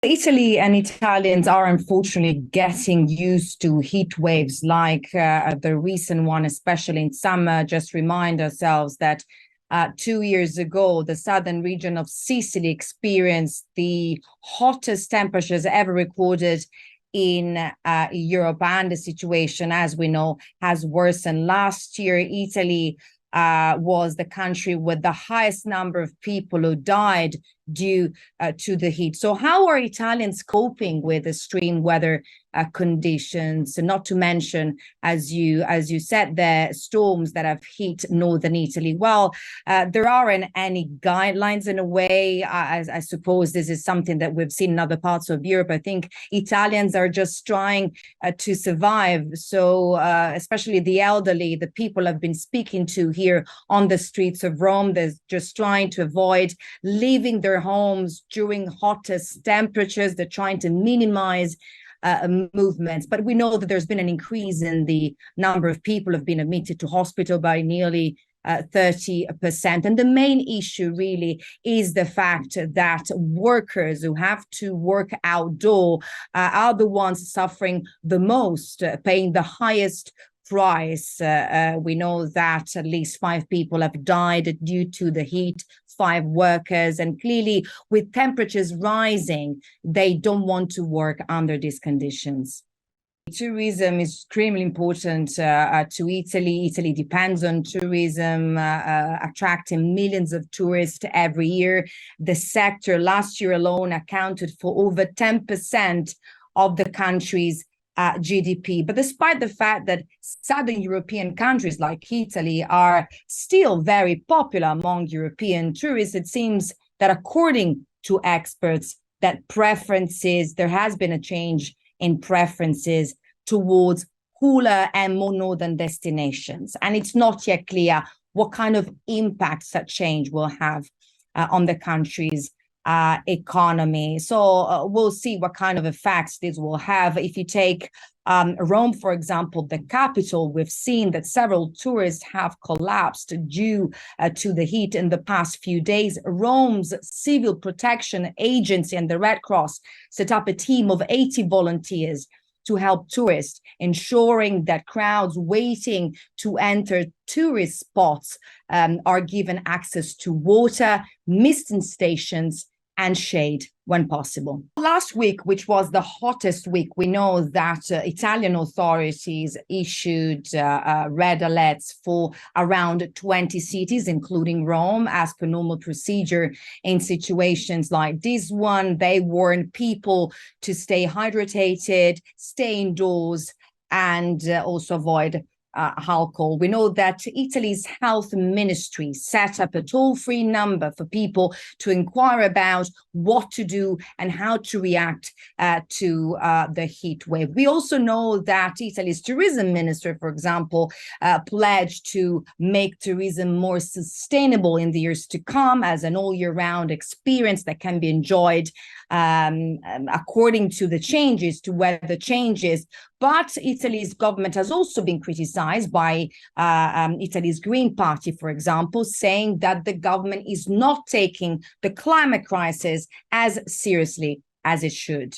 Italy and Italians are unfortunately getting used to heat waves like the recent one, especially in summer. Just remind ourselves that 2 years ago, the southern region of Sicily experienced the hottest temperatures ever recorded in Europe, and the situation, as we know, has worsened. Last year, Italy was the country with the highest number of people who died due to the heat. So how are Italians coping with extreme weather conditions? Not to mention, as you said, the storms that have hit northern Italy. Well, there aren't any guidelines in a way. I suppose this is something that we've seen in other parts of Europe. I think Italians are just trying to survive. So especially the elderly, the people I've been speaking to here on the streets of Rome, they're just trying to avoid leaving their homes during hottest temperatures. They're trying to minimize movements, but we know that there's been an increase in the number of people who have been admitted to hospital by nearly 30%. And the main issue really is the fact that workers who have to work outdoor are the ones suffering the most, paying the highest price. We know that at least 5 people have died due to the heat, 5 workers, and clearly with temperatures rising, they don't want to work under these conditions. Tourism is extremely important to Italy. Italy depends on tourism, attracting millions of tourists every year. The sector last year alone accounted for over 10% of the country's GDP. But despite the fact that southern European countries like Italy are still very popular among European tourists, it seems that according to experts, that there has been a change in preferences towards cooler and more northern destinations. And it's not yet clear what kind of impact such change will have on the country's economy. So we'll see what kind of effects this will have. If you take Rome, for example, the capital, we've seen that several tourists have collapsed due to the heat in the past few days. Rome's Civil Protection Agency and the Red Cross set up a team of 80 volunteers to help tourists, ensuring that crowds waiting to enter tourist spots are given access to water, misting stations, and shade when possible. Last week, which was the hottest week, we know that Italian authorities issued red alerts for around 20 cities, including Rome. As per normal procedure in situations like this one, they warned people to stay hydrated, stay indoors, and also avoid alcohol. We know that Italy's health ministry set up a toll-free number for people to inquire about what to do and how to react to the heat wave. We also know that Italy's tourism minister, for example, pledged to make tourism more sustainable in the years to come as an all-year-round experience that can be enjoyed according to the changes, to weather changes. But Italy's government has also been criticized by Italy's Green Party, for example, saying that the government is not taking the climate crisis as seriously as it should.